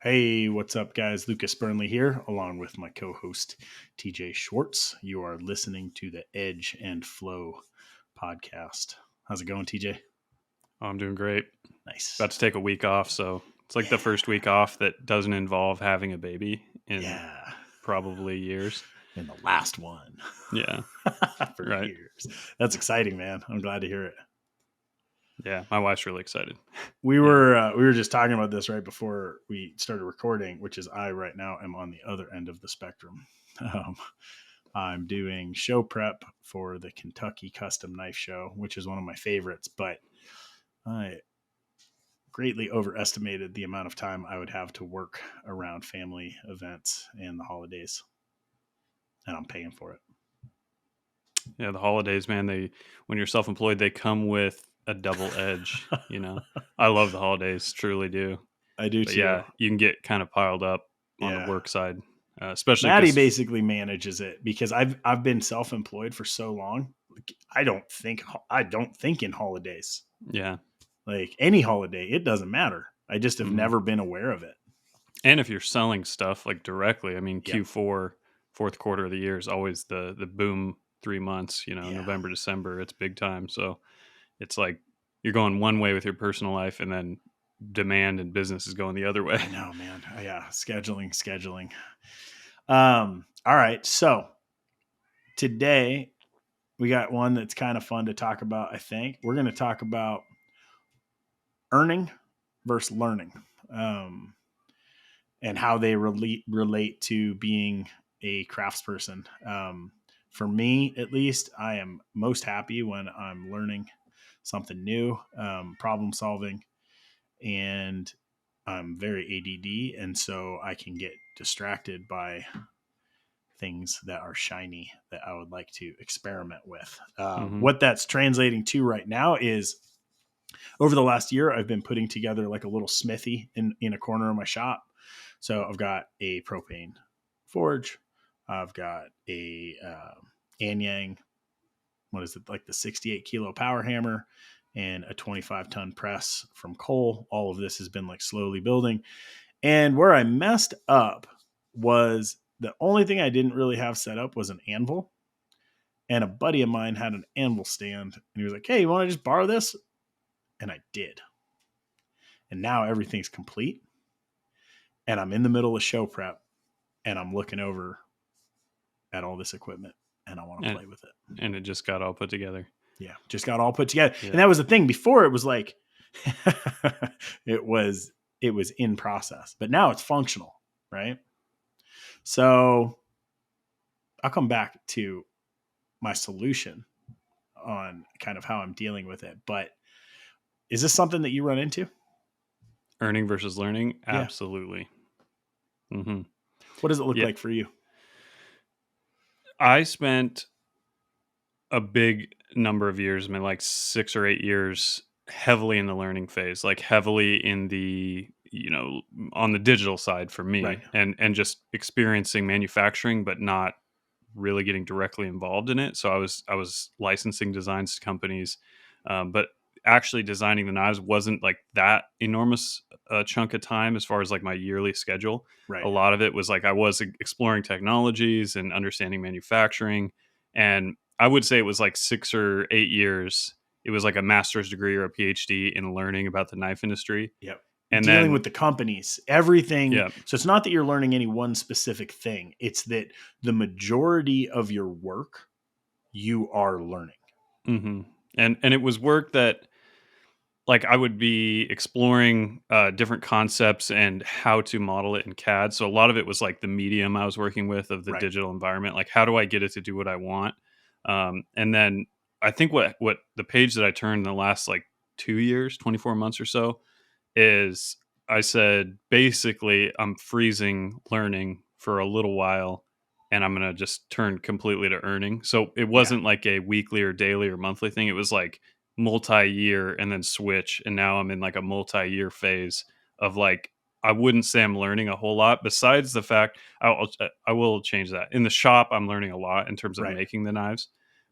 Hey, what's up, guys? Lucas Burnley here, along with my co host, TJ Schwartz. You are listening to the Edge and Flow podcast. How's it going, TJ? Oh, I'm doing great. Nice. About to take a week off, so it's like the Yeah. first week off that doesn't involve having a baby in Yeah. probably years. And the last one Yeah, for right. years. That's exciting, man. I'm glad to hear it. Yeah, my wife's really excited. We Yeah. were we were just talking about this right before we started recording, which is I right now am on the other end of the spectrum. Um, I'm doing show prep for the Kentucky Custom Knife Show, which is one of my favorites, but I greatly overestimated the amount of time I would have to work around family events and the holidays, and I'm paying for it. Yeah, the holidays, man, when you're self-employed, they come with a double edge, I love the holidays, truly do. I do But too. yeah, you can get kind of piled up on the Yeah. work side, especially Maddie because, basically manages it because I've been self-employed for so long. I don't think in holidays. yeah. Like any holiday, it doesn't matter. I just have Mhm. never been aware of it. And if you're selling stuff like directly, I mean, Yep. Q4, fourth quarter of the year is always the boom 3 months, Yeah. November, December, it's big time. So it's like you're going one way with your personal life and then demand and business is going the other way. I know, man. Yeah. Scheduling. All right. So today we got one that's kind of fun to talk about. I think we're going to talk about earning versus learning, and how they relate to being a craftsperson. For me, at least, I am most happy when I'm learning something new, problem solving, and I'm very ADD, and so I can get distracted by things that are shiny that I would like to experiment with. Hmm. What that's translating to right now is over the last year, I've been putting together like a little smithy in a corner of my shop. So I've got a propane forge. I've got a Anyang, what is it, like the 68 kilo power hammer and a 25-ton press from Cole. All of this has been like slowly building. And where I messed up was the only thing I didn't really have set up was an anvil. And a buddy of mine had an anvil stand. And he was like, hey, you want to just borrow this? And I did. And now everything's complete. And I'm in the middle of show prep and I'm looking over at all this equipment and I want to and, play with it. and it just got all put together. Yeah, just got all put together. Yeah. And that was the thing. Before it was like it was in process, but now it's functional, right? So I'll come back to my solution on kind of how I'm dealing with it. But is this something that you run into? Earning versus learning. Yeah. Absolutely. Hmm. What does it look Yeah. like for you? I spent a big number of years, I mean, like 6 or 8 years, heavily in the learning phase, like heavily in the, on the digital side for Right. me, and just experiencing manufacturing, but not really getting directly involved in it. So I was licensing designs to companies, but actually designing the knives wasn't like that enormous chunk of time as far as like my yearly schedule. A Right. lot of it was like I was exploring technologies and understanding manufacturing, and I would say it was like 6 or 8 years. It was like a master's degree or a PhD in learning about the knife industry. Yep. And Dealing then, with the companies, everything. yeah. So it's not that you're learning any one specific thing. It's that the majority of your work you are learning. Hmm. And it was work that like I would be exploring different concepts and how to model it in CAD. So a lot of it was like the medium I was working with of the Right. digital environment. Like how do I get it to do what I want? And then I think what the page that I turned in the last like 2 years, 24 months or so, is I said basically I'm freezing learning for a little while and I'm going to just turn completely to earning. So it Yeah. wasn't like a weekly or daily or monthly thing. It was like multi-year and then switch, and now I'm in like a multi-year phase of like I wouldn't say I'm learning a whole lot besides the fact I will change that. In the shop I'm learning a lot in terms of Right. making the knives,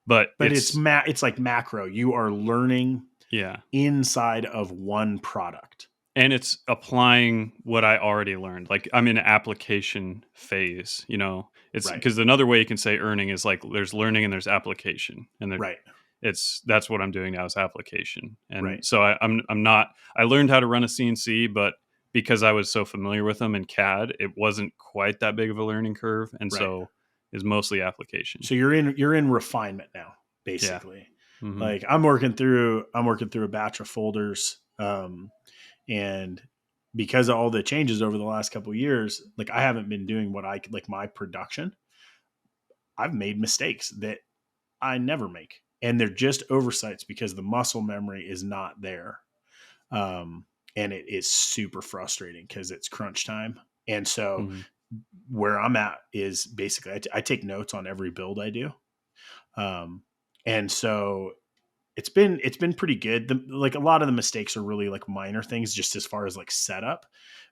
but But it's like macro. You are learning yeah. inside of one product. And it's applying what I already learned. Like I'm in application phase, It's Right. because another way you can say earning is like there's learning and there's application, and Right. that's what I'm doing now is application. And Right. so I'm not. I learned how to run a CNC, but because I was so familiar with them in CAD, it wasn't quite that big of a learning curve, and Right. so is mostly application. So you're in refinement now, Yeah. basically. Hmm. Like I'm working through a batch of folders, and because of all the changes over the last couple of years, like I haven't been doing what I like my production. I've made mistakes that I never make, and they're just oversights because the muscle memory is not there. Um, and it is super frustrating because it's crunch time. And so Hmm. where I'm at is basically I take notes on every build I do. Um, and so it's been pretty good. Like a lot of the mistakes are really like minor things, just as far as like setup,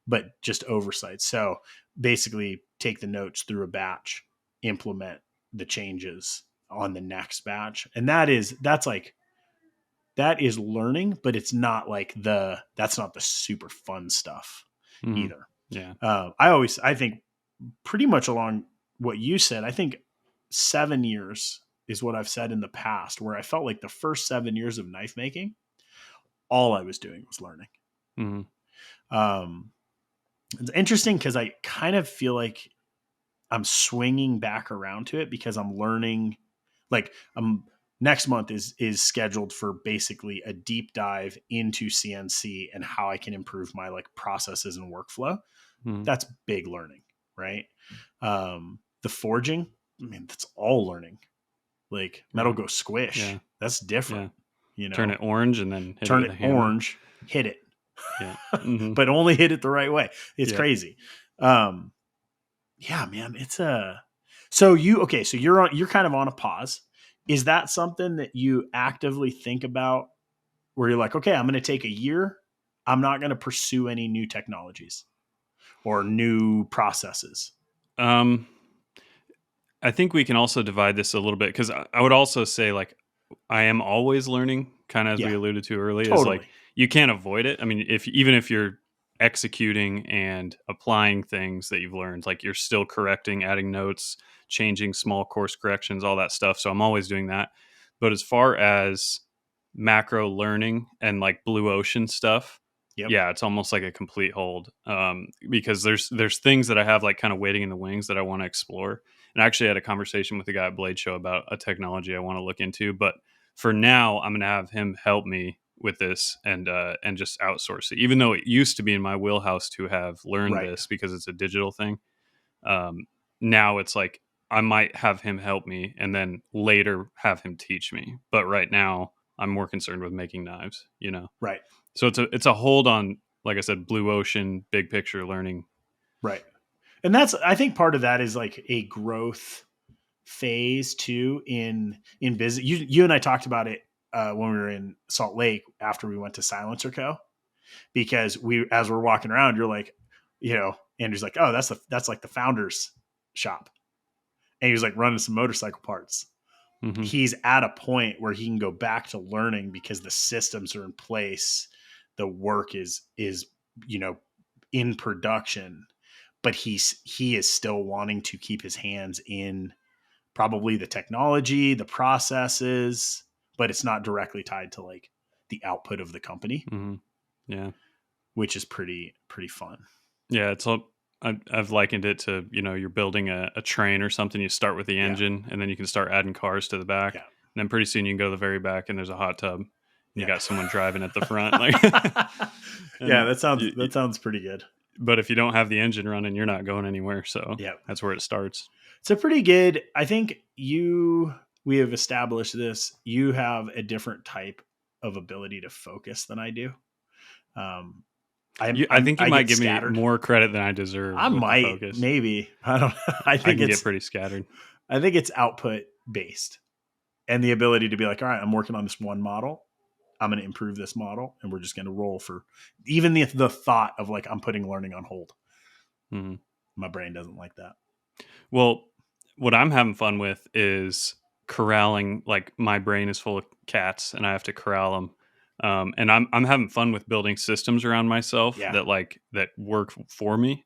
but just oversight. So basically, take the notes through a batch, implement the changes on the next batch, and that is learning, but it's not like that's not the super fun stuff Hmm. either. Yeah. I think pretty much along what you said. I think 7 years is what I've said in the past, where I felt like the first 7 years of knife making, all I was doing was learning. Hmm. Um, it's interesting because I kind of feel like I'm swinging back around to it because I'm learning. Like next month is scheduled for basically a deep dive into CNC and how I can improve my like processes and workflow. Hmm. That's big learning, right? The forging, I mean, that's all learning. Like metal Right. goes squish. Yeah. That's different, Yeah. you Turn know. it orange and then hit it Turn with it a hammer. orange, hit it, Yeah. Hmm. but only hit it the right way. It's Yeah. crazy. Um, yeah, man, it's a. So you okay? So you're kind of on a pause. Is that something that you actively think about, where you're like, okay, I'm going to take a year. I'm not going to pursue any new technologies or new processes. Um, I think we can also divide this a little bit because I would also say like I am always learning, kind of as we Yeah, alluded to early, is like totally. you can't avoid it. I mean, if even if you're executing and applying things that you've learned, like you're still correcting, adding notes, changing small course corrections, all that stuff. So I'm always doing that. But as far as macro learning and like blue ocean stuff, Yep. yeah, it's almost like a complete hold, because there's things that I have like kind of waiting in the wings that I want to explore. And I actually had a conversation with the guy at Blade Show about a technology I want to look into. But for now, I'm going to have him help me with this and just outsource it. Even though it used to be in my wheelhouse to have learned Right. this because it's a digital thing. Um, Now it's like I might have him help me and then later have him teach me. But right now, I'm more concerned with making knives. Right. So it's a hold on, like I said, blue ocean, big picture learning. Right. And I think part of that is like a growth phase too in business. You and I talked about it when we were in Salt Lake after we went to Silencer Co. Because as we're walking around, you're like, Andrew's like, oh, that's like the founder's shop, and he was like running some motorcycle parts. Hmm. He's at a point where he can go back to learning because the systems are in place, the work is you know in production, but he is still wanting to keep his hands in probably the technology, the processes, but it's not directly tied to like the output of the company, Hmm. Yeah. which is pretty fun. Yeah, it's all. I've likened it to you're building a train or something. You start with the Yeah, engine, and then you can start adding cars to the back. yeah, And then pretty soon you can go to the very back, and there's a hot tub, and you yeah. got someone driving at the front. Like, Yeah, and that sounds pretty good. but if you don't have the engine running, you're not going anywhere. So Yeah, that's where it starts. so pretty good. I think we have established this. You have a different type of ability to focus than I do. Um, I think you I might get give me scattered. more credit than I deserve I with the might, focus. maybe. I don't know. I can get pretty scattered. I think it's output based, and the ability to be like, all right, I'm working on this one model. I'm going to improve this model, and we're just going to roll for even the thought of like I'm putting learning on hold. Mhm. My brain doesn't like that. Well, what I'm having fun with is corralling. Like my brain is full of cats, and I have to corral them And I'm having fun with building systems around myself Yeah. that work for me.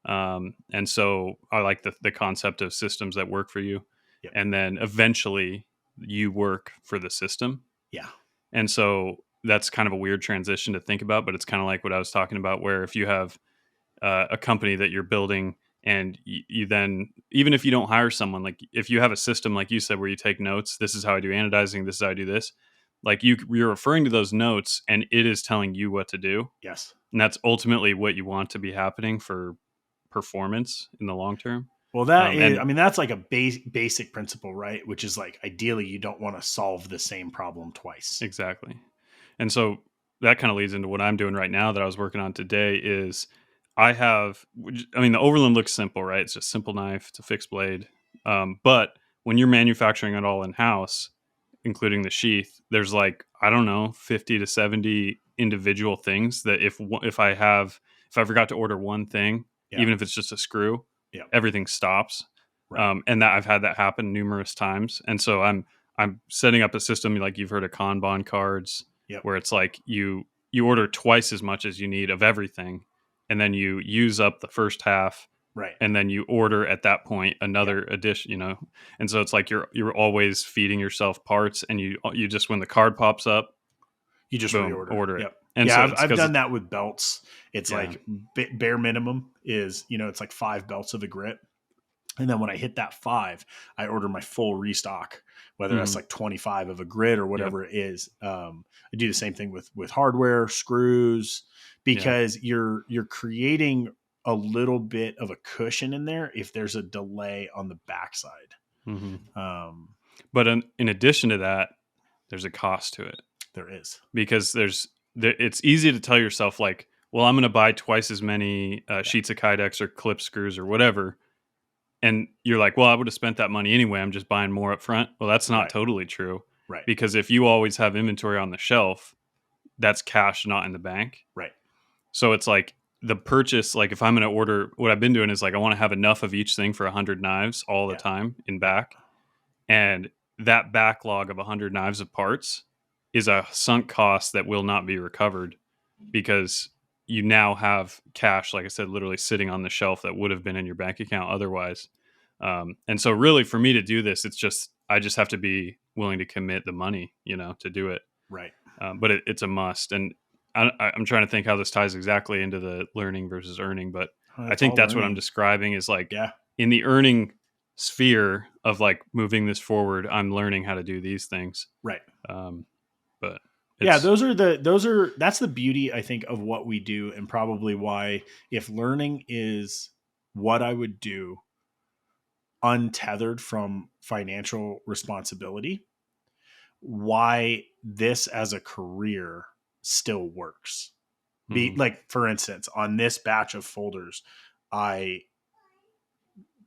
And so I like the concept of systems that work for you, Yep. and then eventually you work for the system. Yeah. And so that's kind of a weird transition to think about, but it's kind of like what I was talking about, where if you have a company that you're building, and you then, even if you don't hire someone, like if you have a system, like you said, where you take notes, this is how I do anodizing, this is how I do this, like you're referring to those notes and it is telling you what to do. Yes. And that's ultimately what you want to be happening for performance in the long term. Well, that is, I And mean, that's like a basic principle, right? Which is like, ideally, you don't want to solve the same problem twice. exactly. And so that kind of leads into what I'm doing right now that I was working on today is I mean, the Overland looks simple, right? It's just a simple knife, it's a fixed blade. But when you're manufacturing it all in house, including the sheath, there's like, I don't know, 50 to 70 individual things that if I forgot to order one thing, Yeah. even if it's just a screw, Yeah. everything stops. Right. And that I've had that happen numerous times. And so I'm setting up a system, like you've heard of Kanban cards, Yep. where it's like you order twice as much as you need of everything, and then you use up the first half, Right. and then you order at that point Yep. another addition, and so it's like you're always feeding yourself parts, and you just, when the card pops up, You just boom, reorder. order it. Yep. And Yeah, so I've, it's I've because done that with belts. It's yeah. like bare minimum is, it's like 5 belts of a grit. And then when I hit that 5, I order my full restock, whether that's Mhm. like 25 of a grid or Yep. whatever it is. I do the same thing with hardware, screws, Yeah. because you're creating a little bit of a cushion in there if there's a delay on the backside. Hmm. Um, But in addition to that, there's a cost to it, there is. because it's easy to tell yourself, like, well, I'm going to buy twice as many Yeah. sheets of Kydex or clip screws or whatever, and you're like, well, I would have spent that money anyway, I'm just buying more up front. Well, that's not Right. totally true, Right. because if you always have inventory on the shelf, that's cash not in the bank. Right. So it's like the purchase, like if I'm going to order, what I've been doing is like I want to have enough of each thing for 100 knives all the Yeah. time in Yeah. back. And that backlog of 100 knives of parts is a sunk cost that will not be recovered, because you now have cash, like I said, literally sitting on the shelf that would have been in your bank account otherwise. And so really for me to do this, I just have to be willing to commit the money, to do it. Right. But it's a must. And I'm trying to think how this ties exactly into the learning versus earning, but I It's think all that's what I'm learning. describing is like, Yeah. in the earning sphere of like moving this forward, I'm learning how to do these things. Right. But Yeah, it's, that's the beauty, I think, of what we do, and probably why, if learning is what I would do untethered from financial responsibility, why this as a career still works. Be mhm, like, for instance, on this batch of folders, I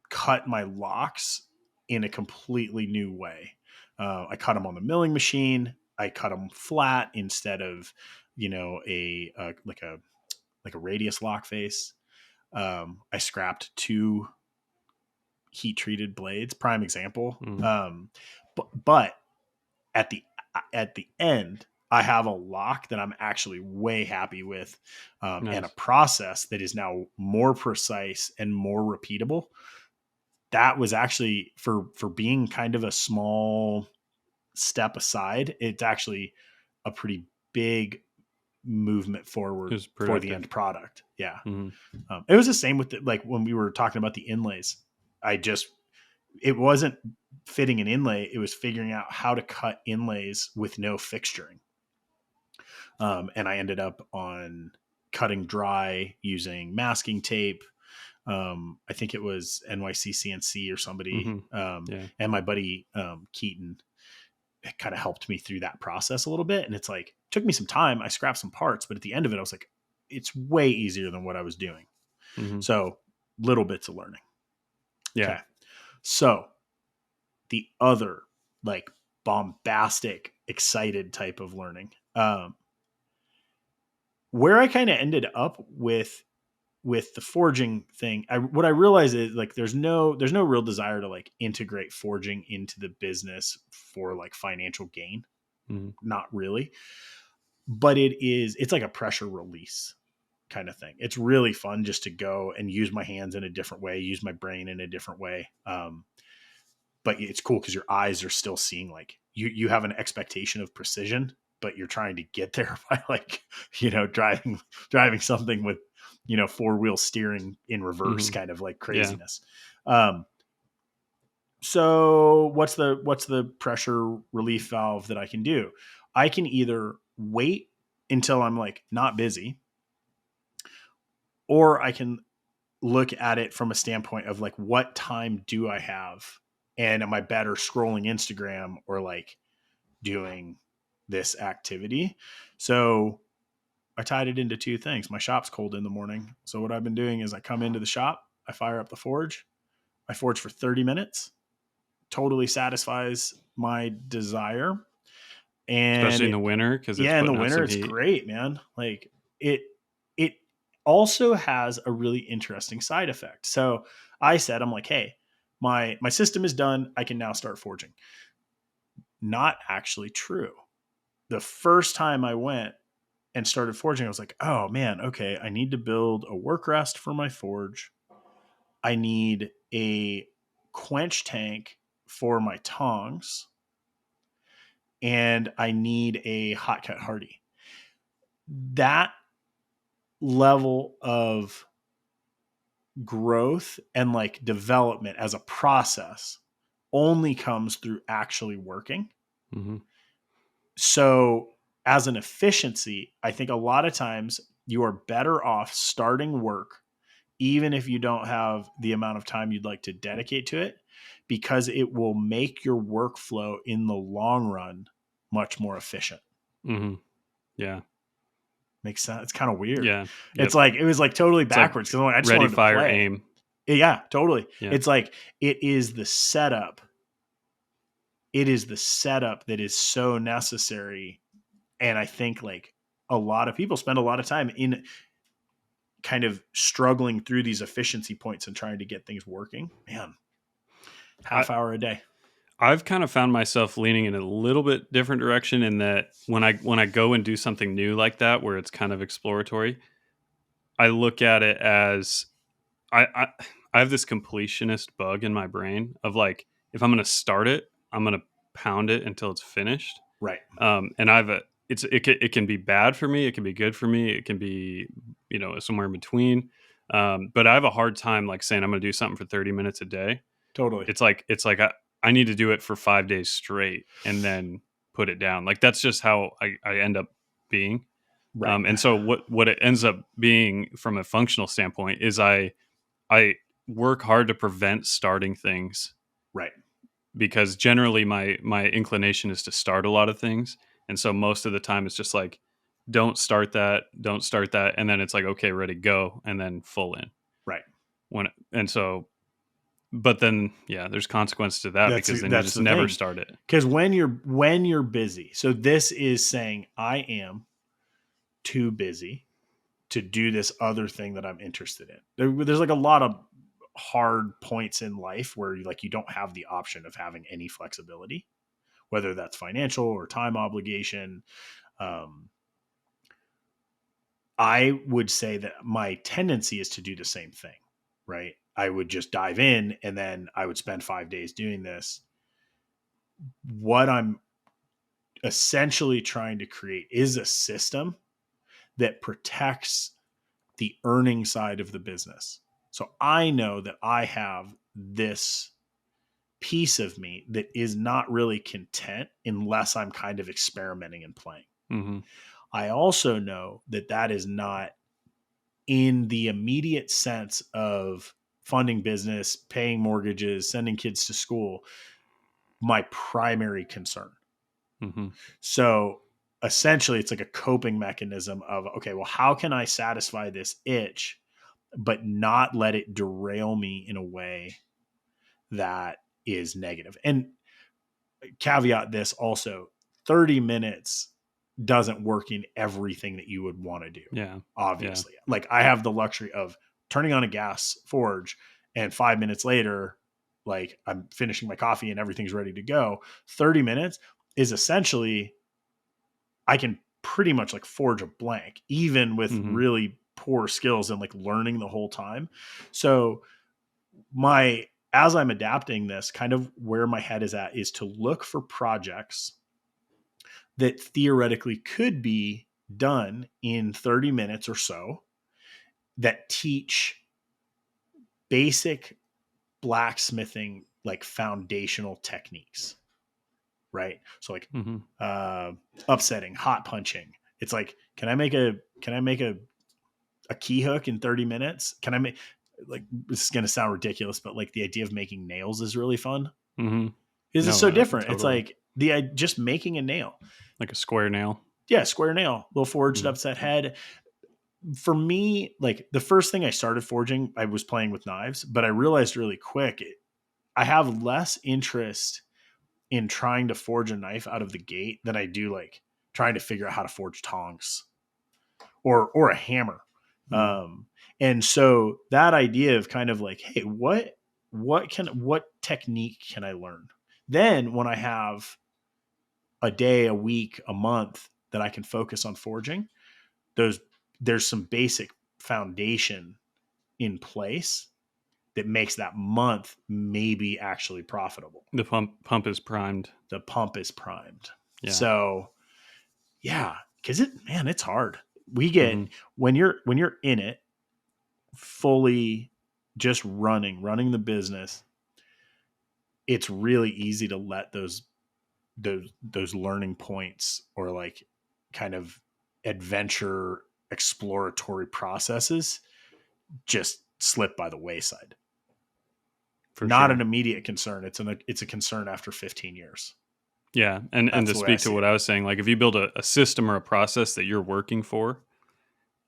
cut my locks in a completely new way. I cut them on the milling machine. I cut them flat instead of, like a radius lock face. I scrapped 2 heat treated blades. Prime example. mhm, But at the at the end, I have a lock that I'm actually way happy with, and a nice. process that is now more precise and more repeatable. That was actually, for being kind of a small step aside, it's actually a pretty big movement It forward was for the productive. end product. Yeah. Hmm. It was the same with like when we were talking about the inlays. It wasn't fitting an inlay. It was figuring out how to cut inlays with no fixturing. And I ended up on cutting dry using masking tape. I think it was NYC CNC or somebody. Hmm. Yeah. And my buddy Keaton kind of helped me through that process a little bit. And it's like, took me some time. I scrapped some parts, but at the end of it, I was like, it's way easier than what I was doing. Hmm. So little bits of learning. Yeah. Okay. So the other, like, bombastic, excited type of learning, where I kind of ended up with the forging thing, what I realized is, like, there's no real desire to like integrate forging into the business for like financial gain. Hmm. Not really. but it's like a pressure release kind of thing. It's really fun just to go and use my hands in a different way, use my brain in a different way. But it's cool because your eyes are still seeing, like, you have an expectation of precision, but you're trying to get there by, like, driving something with, 4-wheel steering in reverse, kind of like Yeah. craziness. So what's the pressure relief valve that I can do? I can either wait until I'm like not busy, or I can look at it from a standpoint of like, what time do I have? And am I better scrolling Instagram or like doing this activity? So I tied it into two things. My shop's cold in the morning. So what I've been doing is I come into the shop, I fire up the forge, I forge for 30 minutes, totally satisfies my desire. And Especially in the winter, because it's yeah, in the putting out winter, some it's heat. great, man. Like it also has a really interesting side effect. So I'm like, hey, my system is done. I can now start forging. Not actually true. The first time I went and started forging, I was like, oh man, okay, I need to build a work rest for my forge. I need a quench tank for my tongs, and I need a hot cut hardy. That level of growth and like development as a process only comes through actually working. Mm-hmm. So, as an efficiency, I think a lot of times you are better off starting work, even if you don't have the amount of time you'd like to dedicate to it, because it will make your workflow in the long run much more efficient. Mm-hmm. Yeah. Makes sense. It's kind of weird. Yeah. It's Yep. like, it was like totally It's like backwards because I just ready, wanted to fire, play. aim. Yeah, totally. Yeah. It's like, it is the setup. It is the setup that is so necessary. And I think like a lot of people spend a lot of time in kind of struggling through these efficiency points and trying to get things working. Man, I, half hour a day. I've kind of found myself leaning in a little bit different direction in that when I go and do something new like that, where it's kind of exploratory, I look at it as I have this completionist bug in my brain of like, if I'm going to start it, I'm going to pound it until it's finished. Right. And it can be bad for me. It can be good for me. It can be, somewhere in between. But I have a hard time like saying I'm going to do something for 30 minutes a day. Totally. It's like I need to do it for 5 days straight and then put it down. Like that's just how I end up being. Right. And so what it ends up being from a functional standpoint is I work hard to prevent starting things Right. because generally my inclination is to start a lot of things. And so most of the time it's just like, don't start that. And then it's like, okay, ready, go. And then full in Right. and so, but then, yeah, there's consequence to that because then you That's just the never thing. start it. Because when you're busy, so this is saying I am too busy to do this other thing that I'm interested in. There's like a lot of hard points in life where you don't have the option of having any flexibility, whether that's financial or time obligation. Um, I would say that my tendency is to do the same thing, right? I would just dive in and then I would spend 5 days doing this. What I'm essentially trying to create is a system that protects the earning side of the business. So I know that I have this piece of me that is not really content unless I'm kind of experimenting and playing. Mm-hmm. I also know that that is not in the immediate sense of funding business, paying mortgages, sending kids to school, my primary concern. Mm-hmm. So essentially, it's like a coping mechanism of, okay, well, how can I satisfy this itch, but not let it derail me in a way that is negative? And caveat this also, 30 minutes doesn't work in everything that you would want to do. Yeah. Obviously. Like I have the luxury of turning on a gas forge and 5 minutes later, like I'm finishing my coffee and everything's ready to go. 30 minutes is essentially, I can pretty much like forge a blank, even with Mm-hmm. really poor skills and like learning the whole time. So as I'm adapting this, kind of where my head is at is to look for projects that theoretically could be done in 30 minutes or so that teach basic blacksmithing, like foundational techniques, right? So like Mm-hmm. upsetting, hot punching. It's like, can I make a key hook in 30 minutes? Can I make, like, this is going to sound ridiculous, but like the idea of making nails is really fun. Mm-hmm. Is No, so different. It's totally. like just making a nail. Like a square nail. Yeah, square nail, little forged Mm-hmm. upset head. For me, like the first thing I started forging, I was playing with knives, but I realized really quick I have less interest in trying to forge a knife out of the gate than I do like trying to figure out how to forge tongs or a hammer. Mm-hmm. And so that idea of kind of like, hey, what technique can I learn? Then when I have a day, a week, a month that I can focus on forging, those there's some basic foundation in place that makes that month maybe actually profitable. The pump is primed. The pump is primed. Yeah. So yeah, because it's hard. We Mm-hmm. get when you're in it fully, just running the business, it's really easy to let those learning points or like kind of adventure exploratory processes just slip by the wayside. For Not sure. an immediate concern. It's a concern after 15 years. Yeah. And That's to the way I speak to see what it. I was saying, like if you build a system or a process that you're working for,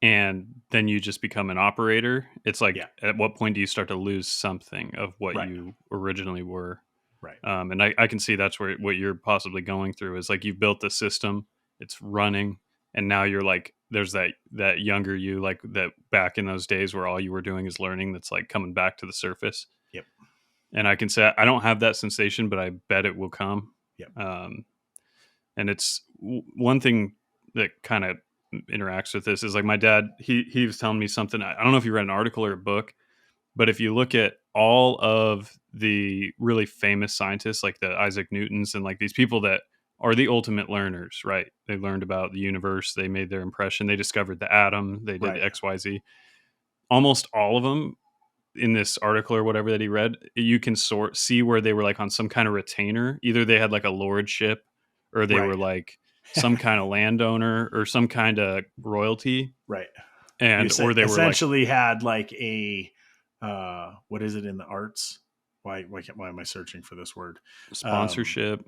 and then you just become an operator, it's like Yeah. at what point do you start to lose something of what Right. you originally were? Right. And I can see that's where what you're possibly going through is like you've built the system, it's running, and now you're like there's that younger you, like that back in those days where all you were doing is learning, that's like coming back to the surface. Yep. And I can say I don't have that sensation, but I bet it will come. Yep. Um, and it's one thing that kind of interacts with this is like my dad, he was telling me something. I don't know if you read an article or a book, but if you look at all of the really famous scientists like the Isaac Newtons and like these people that are the ultimate learners, right? They learned about the universe, they made their impression, they discovered the atom, they did Right. XYZ. Almost all of them in this article or whatever that he read, you can see where they were like on some kind of retainer. Either they had like a lordship or they Right. were like some kind of landowner or some kind of royalty, Right. You and or they were like essentially had like a what is it in the arts? Why am I searching for this word? Um, sponsorship,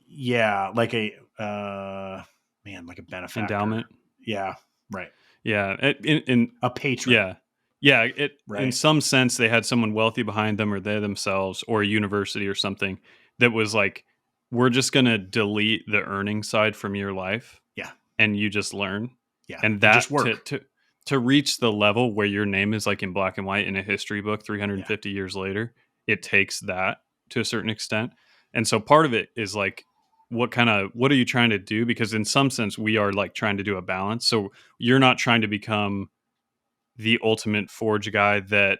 yeah, like a like a benefactor. endowment. Yeah, right. Yeah, in A patron, yeah, yeah. It in right? some sense they had someone wealthy behind them, or they themselves, or a university or something that was like, we're just gonna delete the earning side from your life, Yeah, and you just learn, yeah. and You just that work. to reach the level where your name is like in black and white in a history book Yeah, 350 years later, it takes that to a certain extent. And so part of it is like what are you trying to do, because in some sense we are like trying to do a balance. So you're not trying to become the ultimate forge guy that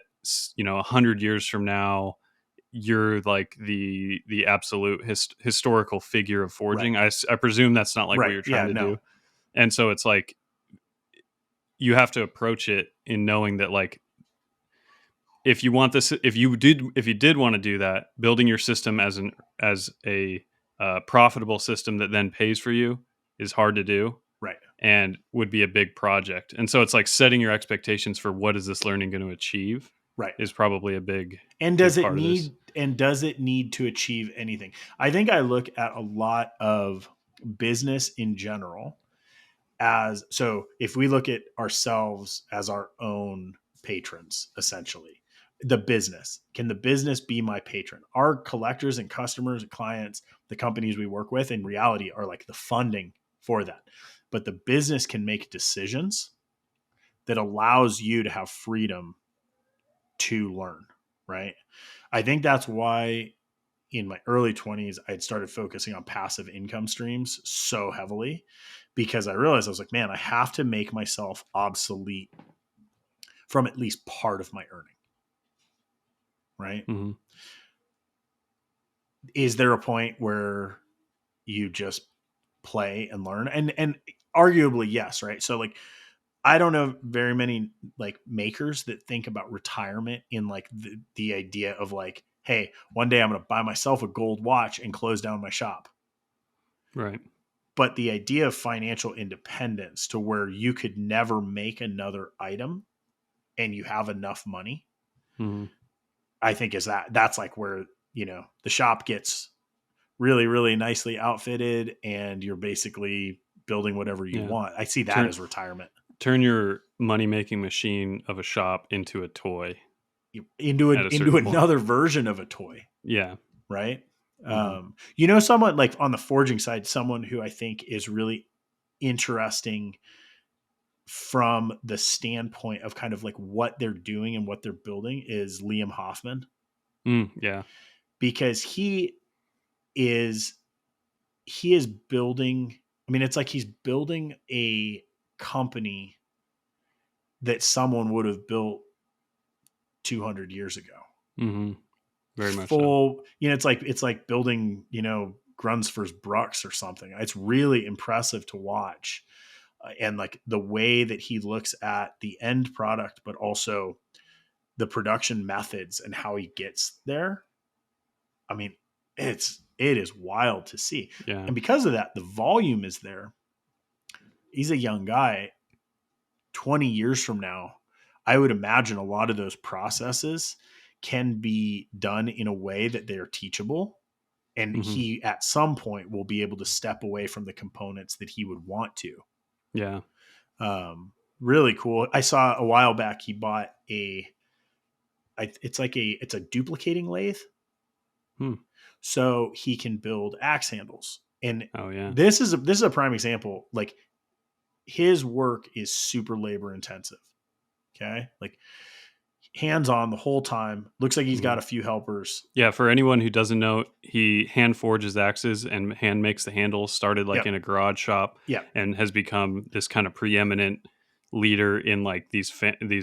100 years from now you're like the absolute historical figure of right, forging. I presume that's not like what right. you're trying Yeah, to no. do. And so it's like you have to approach it in knowing that like if you want this, if you did want to do that, building your system as a profitable system that then pays for you is hard to do Right, and would be a big project. And so it's like setting your expectations for what is this learning going to achieve right. is probably a big And big does it part of this. need to achieve anything? I think I look at a lot of business in general as, so if we look at ourselves as our own patrons, essentially, can the business be my patron? Our collectors and customers and clients, the companies we work with, in reality are like the funding for that. But the business can make decisions that allows you to have freedom to learn, right? I think that's why in my early 20s, I'd started focusing on passive income streams so heavily because I realized I was like, man, I have to make myself obsolete from at least part of my earning. Right. Mm-hmm. Is there a point where you just play and learn? And arguably, yes. Right. So like, I don't know very many like makers that think about retirement in like the idea of like, hey, one day I'm going to buy myself a gold watch and close down my shop. Right. But the idea of financial independence to where you could never make another item and you have enough money, Mm-hmm. I think that's like where, the shop gets really, really nicely outfitted and you're basically building whatever you Yeah. want. I see that Turn as retirement. turn your money-making machine of a shop into a toy Into at a certain point. another version of a toy. Yeah. Right. Mm-hmm. Someone like on the forging side, someone who I think is really interesting from the standpoint of kind of like what they're doing and what they're building is Liam Hoffman, Yeah. because is he is building, I mean, it's like he's building a company that someone would have built 200 years ago. Mm-hmm. Very much so. Full, it's like building, Grunsfors Brooks or something. It's really impressive to watch. And like the way that he looks at the end product, but also the production methods and how he gets there. I mean, it is wild to see. Yeah. And because of that, the volume is there. He's a young guy. 20 years from now, I would imagine a lot of those processes can be done in a way that they're teachable. And Mm-hmm. he, at some point, will be able to step away from the components that he would want to. Yeah. Really cool. I saw a while back, he bought it's a duplicating lathe. So he can build axe handles. And oh yeah, this is a prime example. Like his work is super labor intensive. Okay. Like hands on the whole time. Looks like he's got a few helpers. Yeah. For anyone who doesn't know, he hand forges axes and hand makes the handles. Started like in a garage shop, and has become this kind of preeminent leader in like these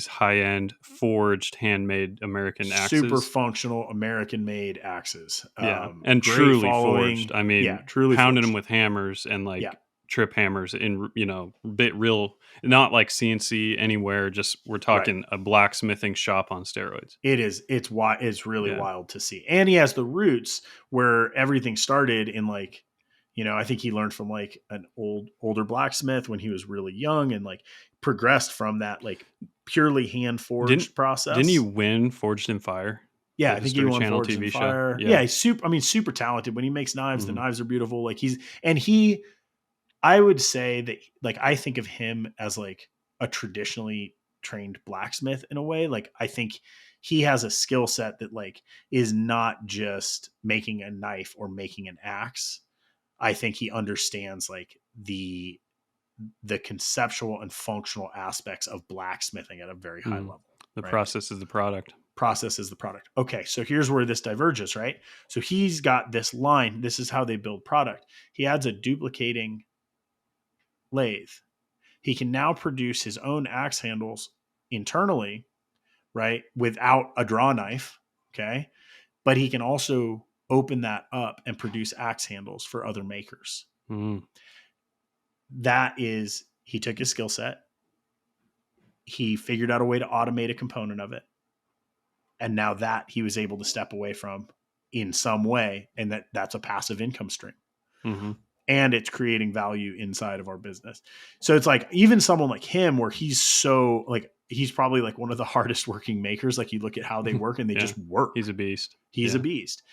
high end forged handmade American axes. Super functional American made axes. Yeah, and truly following. forged. I mean, truly pounded forged. them with hammers and like trip hammers in bit real, not like CNC anywhere. Just we're talking a blacksmithing shop on steroids. It's really wild to see. And he has the roots where everything started in like, I think he learned from like an older blacksmith when he was really young and like progressed from that like purely hand forged process. Didn't he win Forged in Fire? Yeah, I think he won Forged in Fire. Yeah, he's super talented. When he makes knives, the knives are beautiful. Like I would say that like I think of him as like a traditionally trained blacksmith in a way. Like I think he has a skill set that like is not just making a knife or making an axe. I think he understands like the conceptual and functional aspects of blacksmithing at a very high level. The process is the product. Process is the product. Okay, so here's where this diverges, right? So he's got this line. This is how they build product. He adds a duplicating lathe. He can now produce his own axe handles internally, right, without a draw knife. Okay, but he can also open that up and produce axe handles for other makers. That is, he took his skill set, he figured out a way to automate a component of it, and now that he was able to step away from in some way, and that's a passive income stream. And it's creating value inside of our business. So it's like even someone like him, where he's so like, he's probably like one of the hardest working makers. Like you look at how they work and they just work. He's a beast. He's a beast.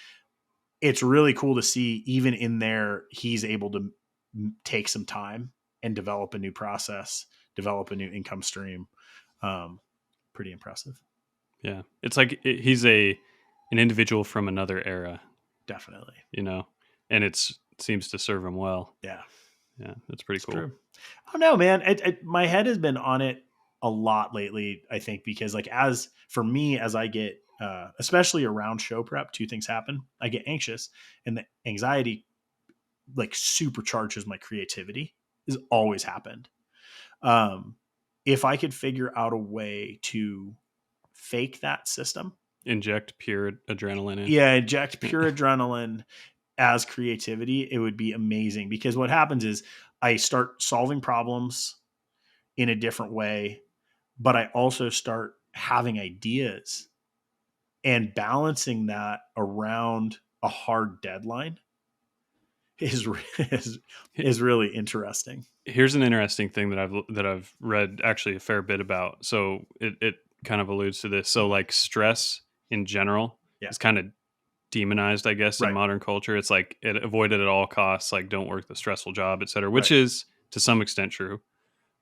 It's really cool to see even in there, he's able to take some time and develop a new process, develop a new income stream. Pretty impressive. Yeah. It's like he's an individual from another era. Definitely. And it seems to serve him well. Yeah. Yeah. That's pretty cool. True. I don't know, man. My head has been on it a lot lately, I think, because like as for me, as I get especially around show prep, two things happen. I get anxious, and the anxiety like supercharges my creativity. Has always happened. Um, if I could figure out a way to fake that system, Inject pure adrenaline in. yeah, inject pure adrenaline as creativity, it would be amazing. Because what happens is I start solving problems in a different way, but I also start having ideas and balancing that around a hard deadline is is, is really interesting. Here's an interesting thing that I've read actually a fair bit about. So it kind of alludes to this. So like stress in general Yeah. is kind of demonized, I guess, in Right. modern culture. It's like it avoided at all costs, like don't work the stressful job, et cetera, which Right. is to some extent true.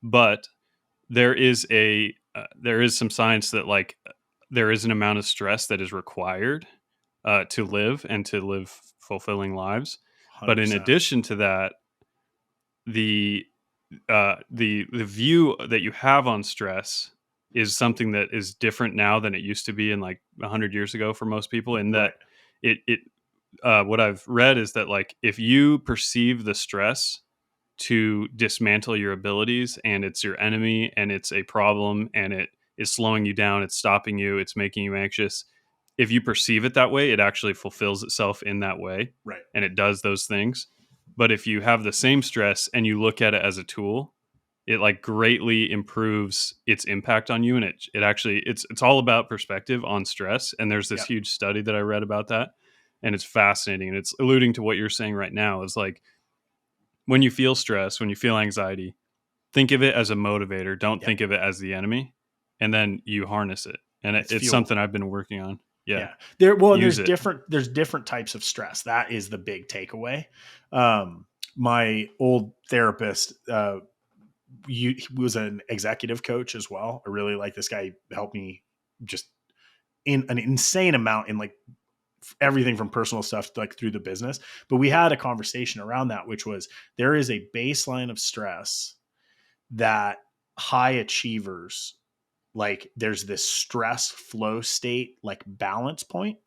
But there is some science that like there is an amount of stress that is required to live and to live fulfilling lives. But in 100%. addition to that, the the view that you have on stress is something that is different now than it used to be in like 100 years ago for most people. In Right. that it what I've read is that like if you perceive the stress to dismantle your abilities and it's your enemy and it's a problem and it is slowing you down, it's stopping you, it's making you anxious. If you perceive it that way, it actually fulfills itself in that way Right. and it does those things. But if you have the same stress and you look at it as a tool, it like greatly improves its impact on you. And it actually it's all about perspective on stress. And there's this Yep. huge study that I read about that. And it's fascinating. And it's alluding to what you're saying right now is like when you feel stress, when you feel anxiety, think of it as a motivator. Don't Yep. think of it as the enemy. And then you harness it. And It's it's fuel. something I've been working on. Yeah. Yeah. And Use it. there's different types of stress. That is the big takeaway. My old therapist, he was an executive coach as well. I really like this guy. He helped me just in an insane amount in like everything from personal stuff like through the business. But we had a conversation around that, which was there is a baseline of stress that high achievers, like there's this stress flow state, like balance point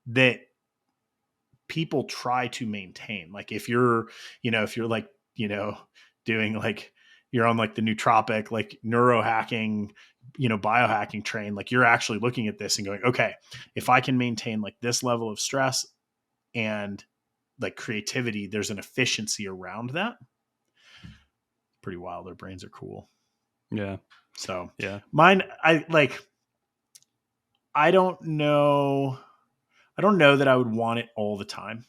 that people try to maintain. Like if you're, if you're like, doing like you're on like the nootropic, like neurohacking, biohacking train, like you're actually looking at this and going, okay, if I can maintain like this level of stress and like creativity, there's an efficiency around that. Pretty wild. Their brains are cool. Yeah. So Yeah. mine, I don't know. I don't know that I would want it all the time.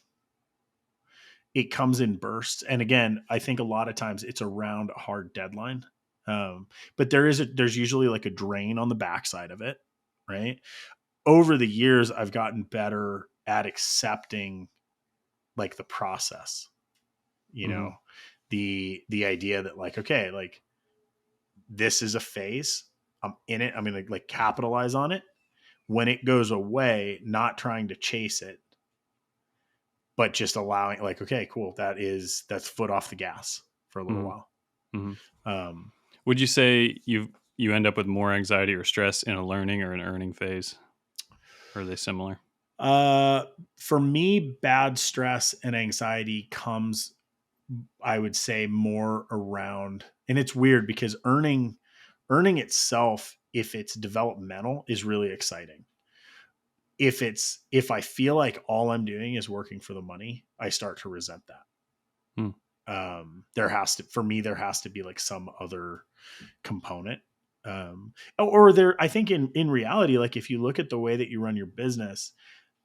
It comes in bursts. And again, I think a lot of times it's around a hard deadline. But there's usually like a drain on the backside of it. Right. Over the years, I've gotten better at accepting like the process, you Mm-hmm. know, the idea that like, okay, like this is a phase. I'm in it. I'm going to like capitalize on it. When it goes away, not trying to chase it, but just allowing like, okay, cool. That's foot off the gas for a little Mm-hmm. while. Mm-hmm. Um, Would you say you end up with more anxiety or stress in a learning or an earning phase? Or are they similar? for me, bad stress and anxiety comes, I would say, more around, and it's weird because earning itself, if it's developmental, is really exciting. If I feel like all I'm doing is working for the money, I start to resent that. Hmm. There has to be like some other component. Or there, I think in reality, like if you look at the way that you run your business,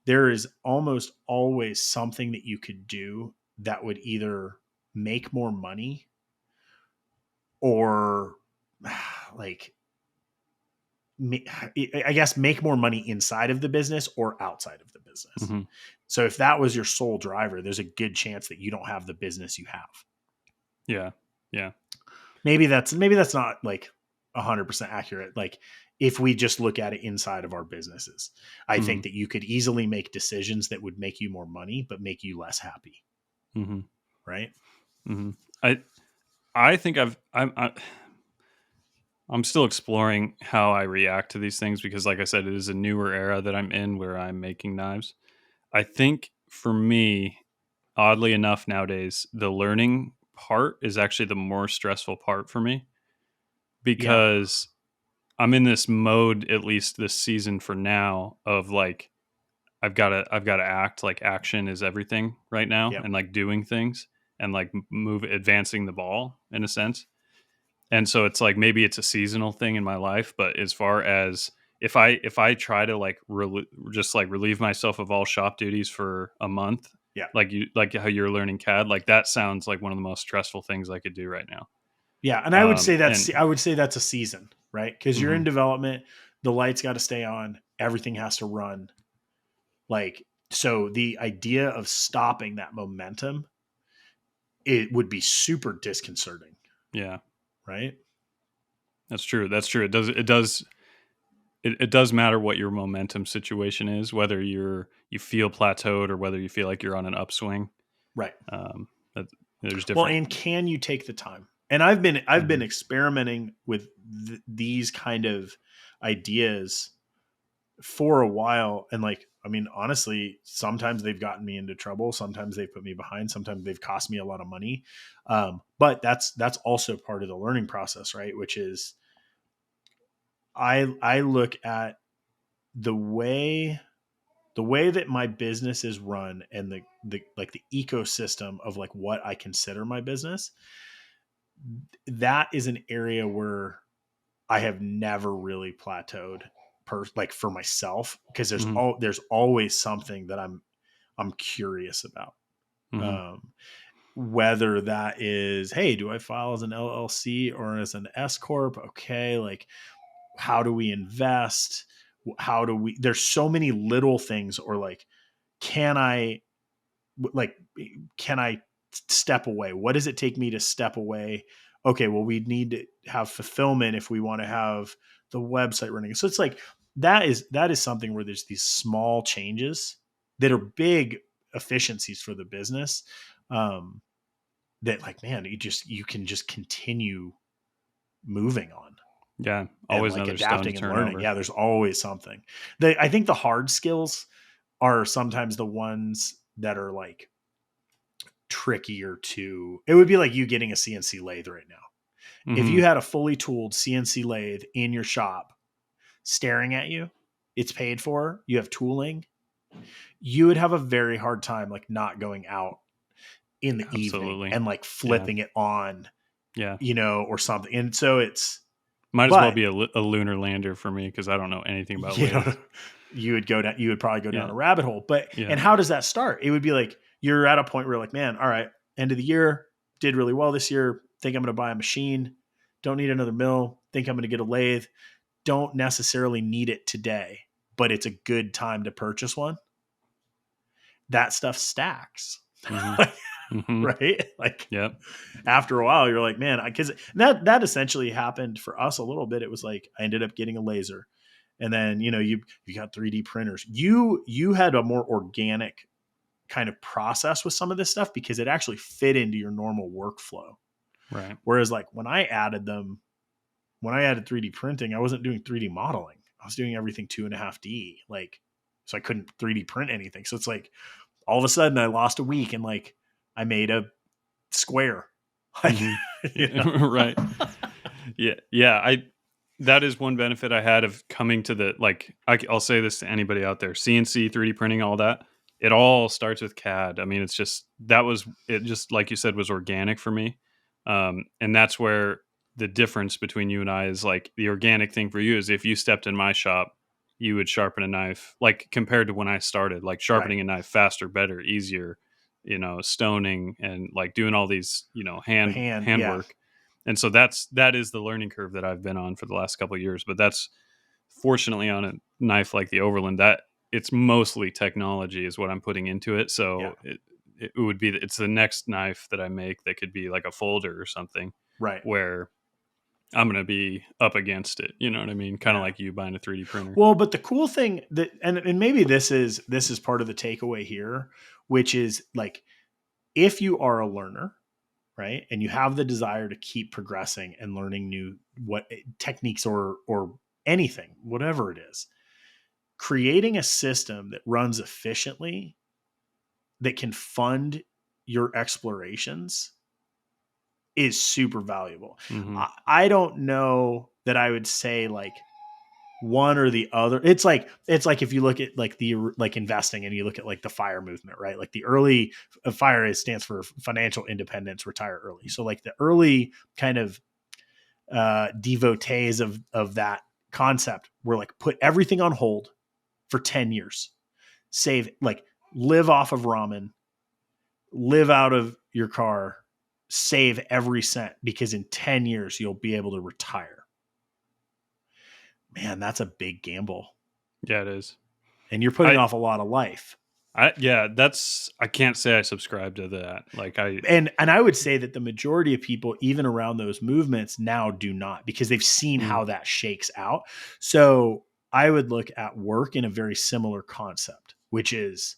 there is almost always something that you could do that would either make more money or like I guess make more money inside of the business or outside of the business. Mm-hmm. So if that was your sole driver, there's a good chance that you don't have the business you have. Yeah. Yeah. Maybe that's not like 100% accurate. Like if we just look at it inside of our businesses, I Mm-hmm. think that you could easily make decisions that would make you more money, but make you less happy. Mm-hmm. Right. Mm-hmm. I think I'm still exploring how I react to these things because, like I said, it is a newer era that I'm in where I'm making knives. I think for me, oddly enough, nowadays, the learning part is actually the more stressful part for me Yeah. because I'm in this mode, at least this season for now, of like, I've got to act like action is everything right now, Yep. and like doing things and like move advancing the ball in a sense. And so it's like maybe it's a seasonal thing in my life, but as far as if I try to like just like relieve myself of all shop duties for a month, Yeah. like how you're learning CAD, like that sounds like one of the most stressful things I could do right now. Yeah. And And I would say that's a season, right? Because you're in mhm, development, the lights got to stay on, everything has to run. Like, so the idea of stopping that momentum, it would be super disconcerting, yeah, right? that's true. That's true. It does matter what your momentum situation is, whether you feel plateaued or whether you feel like you're on an upswing. Right. Um, that, there's Well, different. and can you take the time? And I've been Mhm, experimenting with these kind of ideas for a while, and like, I mean, honestly, sometimes they've gotten me into trouble, sometimes they've put me behind, sometimes they've cost me a lot of money. But that's also part of the learning process, right? Which is I look at the way that my business is run, and the like the ecosystem of like what I consider my business. That is an area where I have never really plateaued like for myself, because mhm, there's always something that I'm curious about. mhm. Um, whether that is, hey, do I file as an LLC or as an S corp? Okay, like, how do we invest? How do we? There's so many little things, or like, can I like can I step away? What does it take me to step away? Okay, well, we need to have fulfillment if we want to have the website running. So it's like that is something where there's these small changes that are big efficiencies for the business. Um, that, like, man, you can just continue moving on Yeah, and always like another stone to adapting and turn learning. over. Yeah, there's always something. I think the hard skills are sometimes the ones that are like trickier to. It would be like you getting a CNC lathe right now. If you Mhm. had a fully tooled CNC lathe in your shop staring at you, it's paid for, you have tooling, you would have a very hard time like not going out in the evening Absolutely. and like Yeah. flipping it on, Yeah. or something. And so it's, Might as well but be a lunar lander for me because I don't know anything about you know, lathes. you would probably go down Yeah. a rabbit hole. But, Yeah. and how does that start? It would be like you're at a point where you're like, man, all right, end of the year, did really well this year. Think I'm going to buy a machine. Don't need another mill. Think I'm going to get a lathe. Don't necessarily need it today, but it's a good time to purchase one. That stuff stacks. Mhm. Mhm. Right? Like, Yep. after a while, you're like, man, because that essentially happened for us a little bit. It was like I ended up getting a laser, and then you got 3D printers. You had a more organic kind of process with some of this stuff because it actually fit into your normal workflow. Right. Whereas like when I added 3D printing, I wasn't doing 3D modeling. I was doing everything 2.5D. Like, so I couldn't 3D print anything. So it's like all of a sudden I lost a week and like I made a square. Like, Mhm. you know? Right. Yeah. Yeah. That is one benefit I had of coming to the like. I'll say this to anybody out there: CNC, 3D printing, all that. It all starts with CAD. I mean, it's just that was it. Just like you said, was organic for me, and that's where the difference between you and I is like the organic thing for you is if you stepped in my shop, you would sharpen a knife like compared to when I started, like Right. sharpening a knife faster, better, easier. Stoning and like doing all these The hand. Yeah. handwork, and so that is the learning curve that I've been on for the last couple of years. But that's fortunately on a knife like the Overland that it's mostly technology is what I'm putting into it. Yeah. So it would be it's the next knife that I make that could be like a folder or something Right. where I'm gonna be up against it. You know what I mean? Kind of Yeah. like you buying a 3D printer. Well, but the cool thing that, and maybe this is part of the takeaway here, which is like, if you are a learner, right, and you have the desire to keep progressing and learning what techniques or anything, whatever it is, creating a system that runs efficiently that can fund your explorations is super valuable. Mm-hmm. I don't know that I would say like one or the other. It's like if you look at like investing and you look at like the FIRE movement, right? Like the early FIRE stands for financial independence, retire early. So like the early kind of devotees of that concept were like put everything on hold for 10 years, save, like live off of ramen, live out of your car, save every cent, because in 10 years you'll be able to retire. Man, that's a big gamble. Yeah, it is. And you're putting off a lot of life. I can't say I subscribe to that. Like and I would say that the majority of people, even around those movements, now do not, because they've seen how that shakes out. So I would look at work in a very similar concept, which is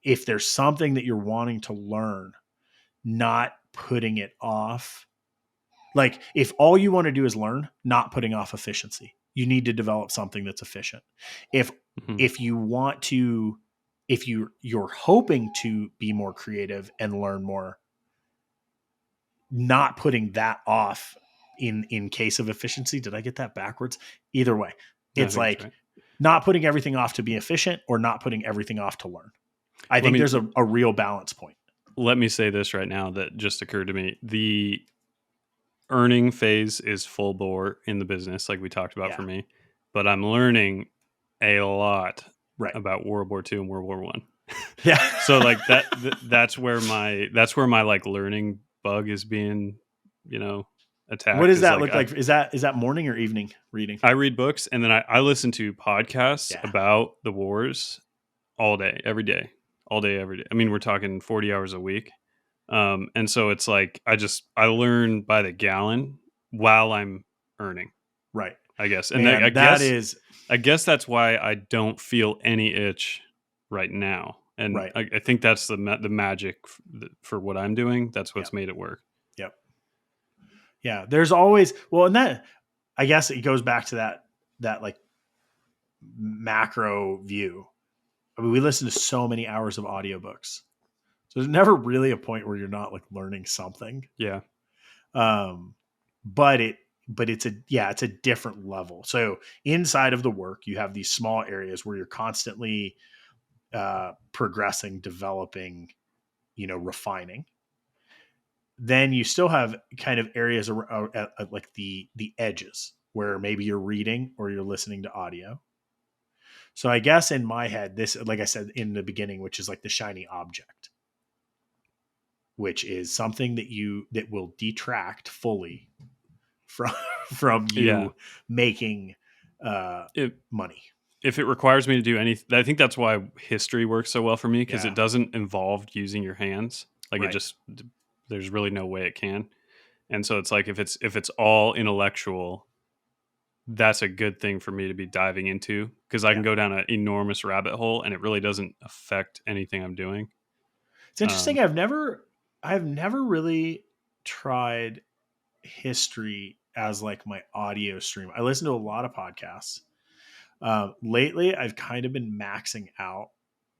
if there's something that you're wanting to learn, not putting it off. Like if all you want to do is learn, not putting off efficiency. You need to develop something that's efficient. If you want to, if you're hoping to be more creative and learn more, not putting that off in case of efficiency. Did I get that backwards? Either way, it's like not putting everything off to be efficient or not putting everything off to learn. I think there's a real balance point. Let me say this right now that just occurred to me. The earning phase is full bore in the business, like we talked about for me, but I'm learning a lot about World War II and World War I. Yeah. So like that's where my like learning bug is being, attacked. What does that look like? Is that morning or evening reading? I read books and then I listen to podcasts about the wars all day, every day, all day, every day. I mean, we're talking 40 hours a week. And so it's like, I learn by the gallon while I'm earning. Right. I guess. And I guess that's why I don't feel any itch right now. And I think that's the magic for what I'm doing. That's what's made it work. Yep. Yeah. There's always, and that, I guess it goes back to that like macro view. I mean, we listen to so many hours of audiobooks. So there's never really a point where you're not like learning something. Yeah. But it's a different level. So inside of the work, you have these small areas where you're constantly progressing, developing, refining. Then you still have kind of areas like the edges where maybe you're reading or you're listening to audio. So I guess in my head, this, like I said in the beginning, which is like the shiny object, which is something that will detract fully from you making money. If it requires me to do anything, I think that's why history works so well for me, because it doesn't involve using your hands. Like there's really no way it can. And so it's like, if it's all intellectual, that's a good thing for me to be diving into, because I can go down an enormous rabbit hole and it really doesn't affect anything I'm doing. It's interesting. I've never really tried history as like my audio stream. I listen to a lot of podcasts. Lately, I've kind of been maxing out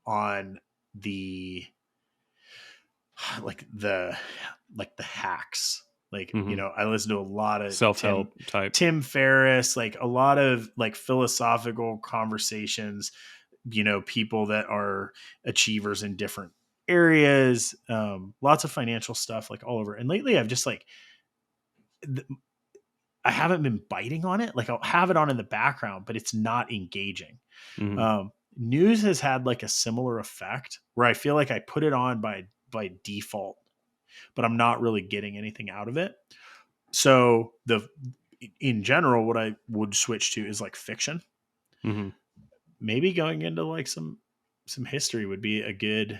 on the hacks. Like, I listen to a lot of self-help type, Tim Ferriss, like a lot of like philosophical conversations, people that are achievers in different areas, lots of financial stuff, like all over. And lately I've just like, I haven't been biting on it. Like I'll have it on in the background, but it's not engaging. News has had like a similar effect where I feel like I put it on by default, but I'm not really getting anything out of it. So in general, what I would switch to is like fiction. Maybe going into like some history would be a good,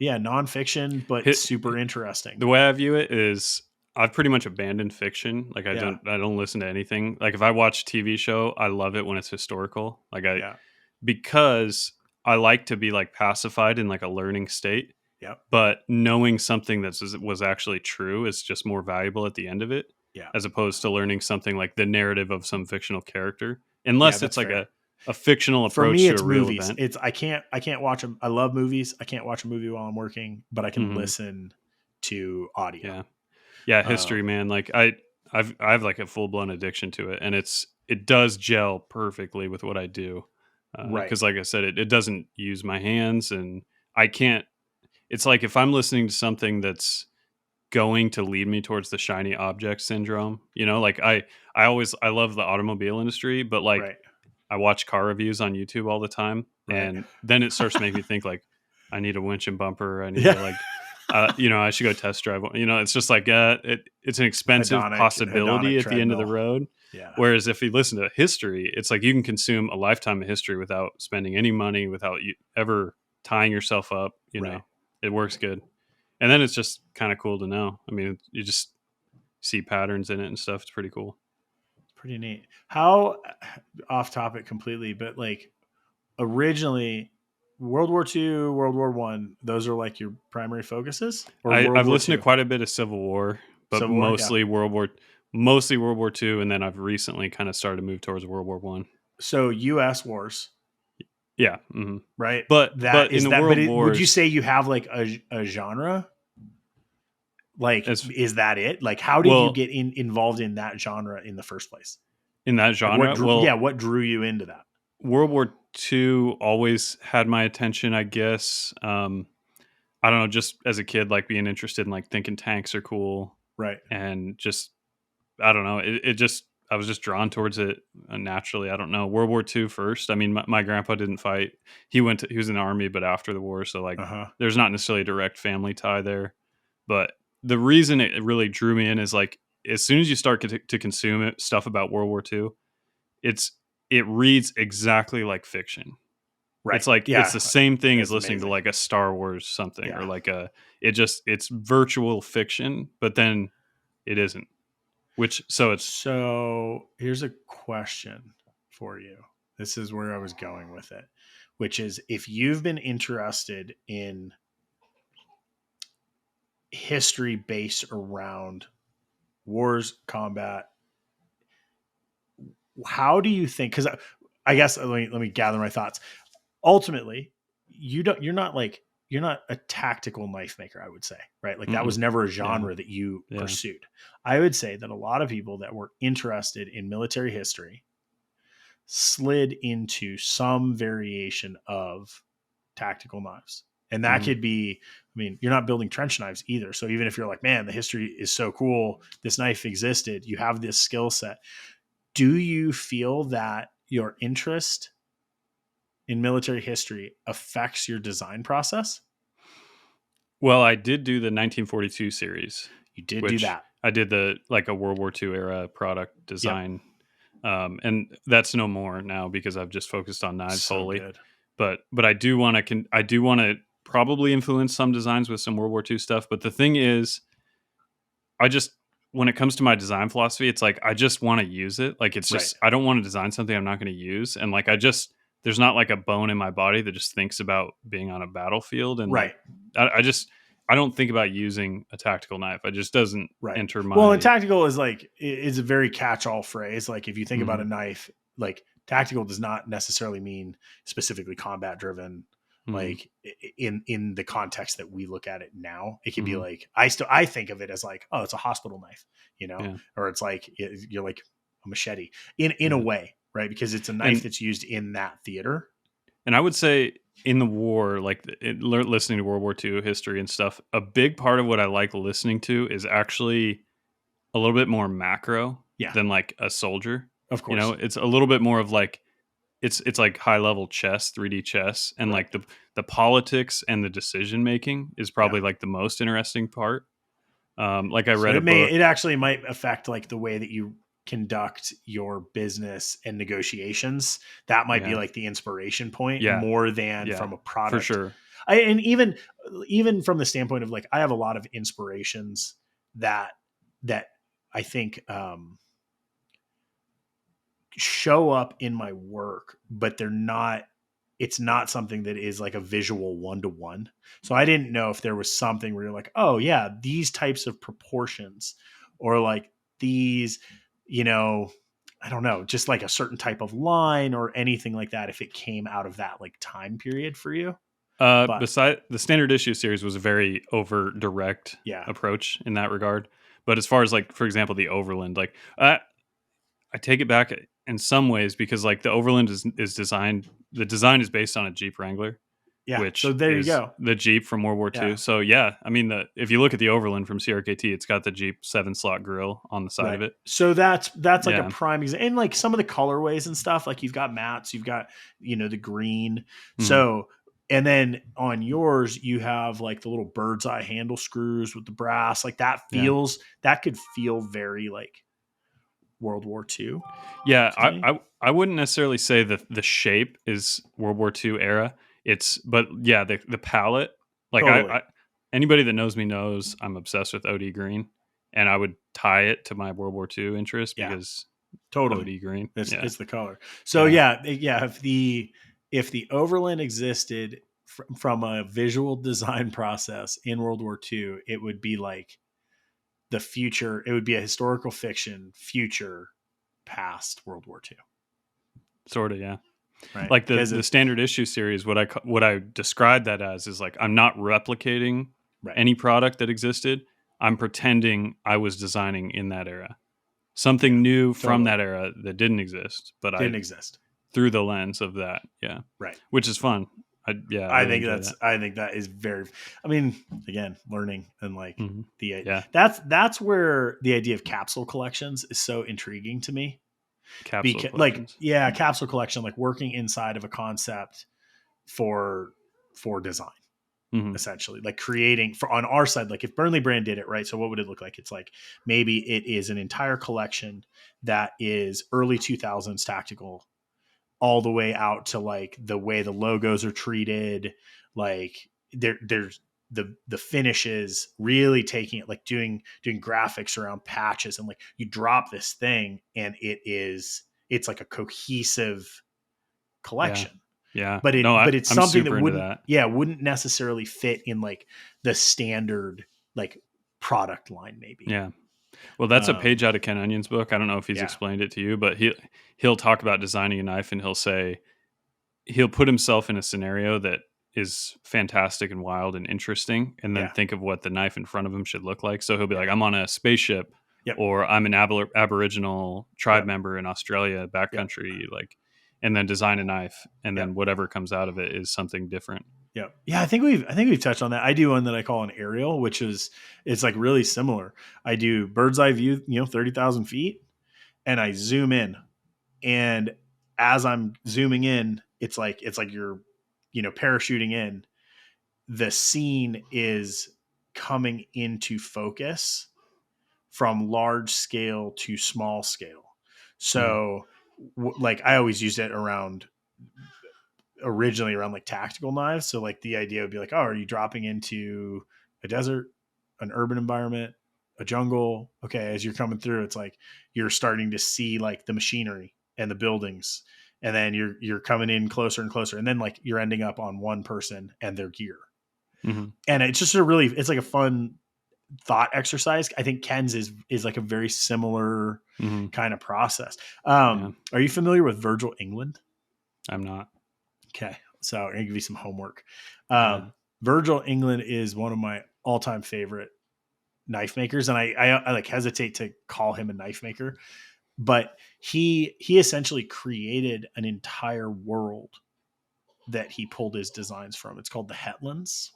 nonfiction, but super interesting. The way I view it is I've pretty much abandoned fiction. Like I don't listen to anything. Like if I watch a TV show, I love it when it's historical. Like because I like to be like pacified in like a learning state. Yeah. But knowing something that was actually true is just more valuable at the end of it. Yeah. as opposed to learning something like the narrative of some fictional character, Yeah, unless it's that's like fair. a fictional For approach me, to a it's real movies. event. It's I can't watch them. I love movies. I can't watch a movie while I'm working, but I can Hmm. listen to audio. Yeah. Yeah. History, Um, man. Like I have like a full blown addiction to it, and it does gel perfectly with what I do. right. Cause like I said, it doesn't use my hands, and I can't, it's like if I'm listening to something that's going to lead me towards the shiny object syndrome, like I love the automobile industry, but like Right. I watch car reviews on YouTube all the time, Right. and then it starts to make me think like, I need a winch and bumper. I need Yeah. to like, I should go test drive one. It's just like it's an expensive Hedonic possibility at the end of the treadmill. road. Yeah. Whereas if you listen to history, it's like you can consume a lifetime of history without spending any money, without you ever tying yourself up. Right. It works good, and then it's just kind of cool to know. I mean, you just see patterns in it and stuff. It's pretty cool. Pretty neat. How off topic completely, but like originally World War II, World War One, those are like your primary focuses, or World I've War listened to Two, quite a bit of Civil War, but Civil War. Yeah. mostly World War II, and then I've recently kind of started to move towards World War One. So U.S. wars, Yeah, hmm. right? But That in is the that. But World would you Wars, say you have like a genre? Like, as is that it? Like, how did you well get involved in that genre in the first place? in that Like, what genre, drew? Yeah, well, what drew you into that? World War II always had my attention, I guess. I don't know, just as a kid, like being interested in like thinking tanks are cool, Right. and just I don't know, it just I was just drawn towards it naturally. I don't know. World War II first. I mean, my grandpa didn't fight. He was in the army, but after the war, so like Uh huh. there's not necessarily a direct family tie there. But the reason it really drew me in is like as soon as you start to consume stuff about World War II, it's it reads exactly like fiction. Right. It's like it's Yeah. the same thing as It's listening to amazing. like a Star Wars something, or Yeah. like it's virtual fiction, but then it isn't. Which so it's So here's a question for you. This is where I was going with it, which is if you've been interested in history based around wars, combat, how do you think? Because I guess let me gather my thoughts. Ultimately, you're not a tactical knife maker. I would say, right? Like that was mm-mm. never a Yeah, genre that you yeah. pursued. I would say that a lot of people that were interested in military history slid into some variation of tactical knives. And that Mhm. could be, I mean, you're not building trench knives either. So even if you're like, man, the history is so cool, this knife existed, you have this skill set. Do you feel that your interest in military history affects your design process? Well, I did do the 1942 series, You did do which that. I did the like a World War II era product Yep. design, and that's no more now because I've just focused on knives So wholly. good. But I do want to probably influence some designs with some World War II stuff. But the thing is, I just when it comes to my design philosophy, it's like I just want to use it. Like it's Right. just I don't want to design something I'm not going to use, and like I just there's not like a bone in my body that just thinks about being on a battlefield, and like Right. I just I don't think about using a tactical knife. It just doesn't Right. enter Well, and my. tactical is like is a very catch-all phrase. Like if you think about a Mhm, knife, like tactical does not necessarily mean specifically combat driven. mhm, Like in the context that we look at it now, it could be mhm, like I think of it as like, oh, it's a hospital knife, yeah, or it's like you're like a machete in a yeah, way, right? Because it's a knife and that's used in that theater. I would say in the war, like listening to World War II history and stuff, a big part of what I like listening to is actually a little bit more macro Yeah, than like a soldier. of course. It's a little bit more of like it's like high level chess, 3D chess, and Right. like the politics and the decision making is Yeah. probably like the most interesting part. Like I So read a book. it actually might affect like the way that you conduct your business and negotiations. That might be Yeah, like the inspiration point yeah, more than yeah, from a for product. sure. And even from the standpoint of like I have a lot of inspirations that that I think show up in my work, but they're not it's not something that is like a visual one to one. So I didn't know if there was something where you're like, oh yeah, these types of proportions or like these, you know, I don't know, just like a certain type of line or anything like that if it came out of that like time period for you. But Beside the standard issue series was a very over direct yeah, approach in that regard. But as far as like, for example, the Overland, like I take it back in some ways because like the Overland is designed. The design is based on a Jeep Wrangler, yeah. So which there you is go. the Jeep from World War II. Yeah, So yeah, I mean, if you look at the Overland from CRKT, it's got the Jeep 7-slot grill on the side right. of it. So that's like a Yeah. prime example. And like some of the colorways and stuff, like you've got mattes, you've got, you know, the green. Mhm. So, and then on yours, you have like the little bird's eye handle screws with the brass. Like Yeah. that could feel very like World War II Yeah, to me. I wouldn't necessarily say that the shape is World War II era. But yeah, the palette. Like Totally. anybody that knows me knows I'm obsessed with OD green, and I would tie it to my World War II interest Yeah, because totally. OD green. Yeah, It's the color. So yeah, yeah. If the Overland existed from a visual design process in World War II, it would be like the future. It would be a historical fiction future past World War II, sort of. Yeah, right? like Because the it's standard issue series. What I described that as is like I'm not replicating right. any product that existed. I'm pretending I was designing in that era. Yeah, Something new from totally that era that didn't exist, but I didn't exist. through the lens of that. Yeah. Right. Which is fun. I really enjoy that. I think that is very. I mean, again, learning and like Hmm. the Yeah. that's where the idea of capsule collections is so intriguing to me. Capsule Because like collections. yeah, capsule collection, like working inside of a concept for design, Hmm. essentially, like creating for on our side, like if Burnley brand did it right, so what would it look like? It's like maybe it is an entire collection that is early 2000s tactical all the way out to like the way the logos are treated, like there's the finishes, really taking it, like doing graphics around patches, and like you drop this thing and it's like a cohesive Yeah. collection. Yeah. But No, it's I'm something that super into that. wouldn't necessarily fit in like the standard like product line maybe. Yeah. Well, that's a page um out of Ken Onion's book. I don't know if he's yeah, explained it to you, but he'll talk about designing a knife and he'll say he'll put himself in a scenario that is fantastic and wild and interesting and then yeah, think of what the knife in front of him should look like. So he'll be yeah, like, I'm on a spaceship yep, or I'm an Aboriginal tribe yep, member in Australia, yep, backcountry, like, and then design a knife. And then yep. whatever comes out of it is something different. Yeah. Yeah, I think we've touched on that. I do one that I call an aerial, which is it's like really similar. I do bird's eye view, 30,000 feet, and I zoom in. And as I'm zooming in, it's like you're, parachuting in. The scene is coming into focus from large scale to small scale. Mhm. So like I always use it originally around like tactical knives. So like the idea would be like, oh, are you dropping into a desert, an urban environment, a jungle? Okay, as you're coming through, it's like you're starting to see like the machinery and the buildings, and then you're coming in closer and closer, and then like you're ending up on one person and their gear, Mhm. and it's just it's like a fun thought exercise. I think Ken's is like a very similar Mhm. kind of process. Yeah. Are you familiar with Virgil England? I'm not. Okay, so I'm gonna give you some homework. Yeah. Virgil England is one of my all-time favorite knife makers, and I like hesitate to call him a knife maker, but he essentially created an entire world that he pulled his designs from. It's called the Hetlands,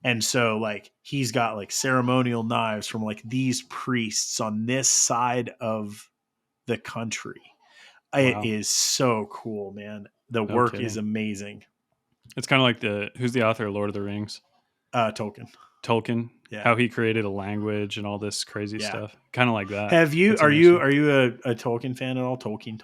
and so like he's got like ceremonial knives from like these priests on this side of the country. It Wow. is so cool, man. The No work is kidding. amazing. It's kind of like who's the author of Lord of the Rings? Tolkien. Tolkien. Yeah. How he created a language and all this crazy Yeah. stuff. Kind of like that. Have you It's are you interesting. are you a Tolkien fan at all? Tolkien.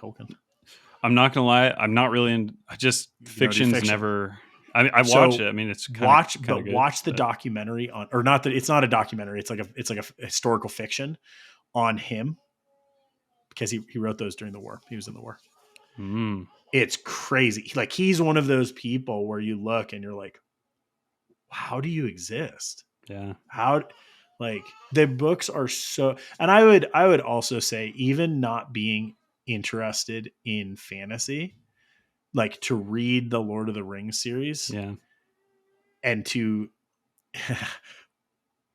I'm not gonna lie. I'm not really in. Just You don't do fiction's fiction. never. I watch So it. I mean, it's kind of good. watch the But documentary on, or not that it's not a documentary. It's like a historical fiction on him, because he wrote those during the war. He was in the war. mm, It's crazy. Like he's one of those people where you look and you're like, how do you exist? yeah, How Like the books are so, and I would also say even not being interested in fantasy, like to read the Lord of the Rings series Yeah. and to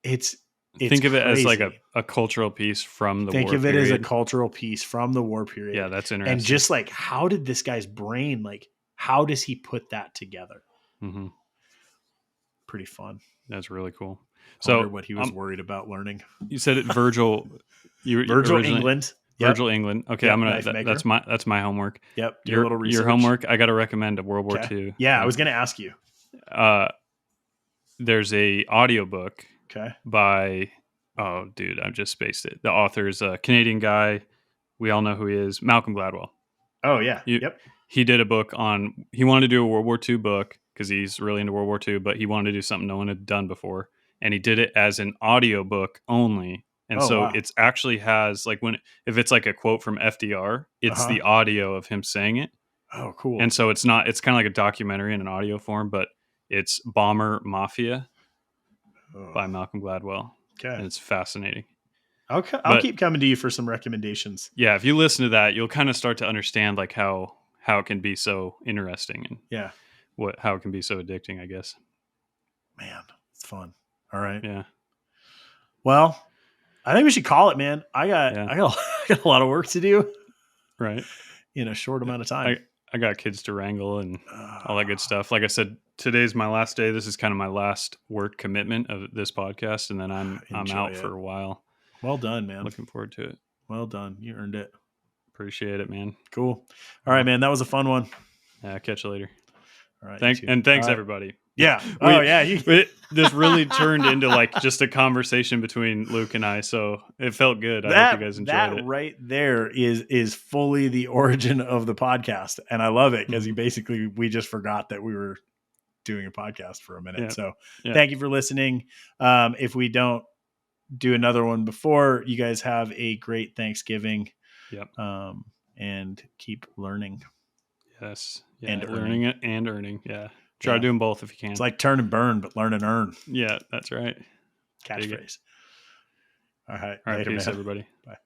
it's Think of it as like crazy. a cultural piece from the Think war of it as a period. cultural piece from the war Yeah, period. that's And interesting. just like, how did this guy's brain, like, how does he put that together? Mm-hmm. Pretty fun. That's really cool. I wonder So what he was worried about learning. you said it, Virgil. You Virgil originally England. Virgil England. Okay, Yep. I'm gonna. Knife maker. That's my homework. Yep. Do a little research. Your homework. I got to recommend a World War Okay. II. Yeah, I was going to ask you. There's a audiobook Okay. by. Oh, dude, I've just spaced it. The author's a Canadian guy. We all know who he is. Malcolm Gladwell. Oh yeah. Yep. He did a book on. He wanted to do a World War II book because he's really into World War II, but he wanted to do something no one had done before, and he did it as an audio book only. And Oh, so wow. it's actually has like if it's like a quote from FDR, it's the audio of him saying it. Oh, cool. And so it's kind of like a documentary in an audio form, but it's Bomber Mafia by Malcolm Gladwell. Okay. And it's fascinating. I'll keep coming to you for some recommendations. Yeah, if you listen to that, you'll kind of start to understand like how it can be so interesting and how it can be so addicting, I guess. Man, it's fun. All right. Yeah. Well, I think we should call it, man. I got a lot of work to do. Right. In a short amount of time. I got kids to wrangle and all that good stuff. Like I said, today's my last day. This is kind of my last work commitment of this podcast, and then I'm out for a while. Well done, man. Looking forward to it. Well done. You earned it. Appreciate it, man. Cool. All right, man. That was a fun one. Yeah, catch you later. All right. Thanks everybody. Yeah. This really turned into like just a conversation between Luke and I, so it felt good. I hope you guys enjoyed it. That right there is fully the origin of the podcast, and I love it because we just forgot that we were doing a podcast for a minute. Yeah. So thank you for listening. If we don't do another one before, you guys have a great Thanksgiving. Yep. And keep learning. Yes. Yeah, and learning it and earning. Yeah. Try doing both if you can. It's like turn and burn, but learn and earn. Yeah, that's right. Catchphrase. All right. Peace, everybody. Bye.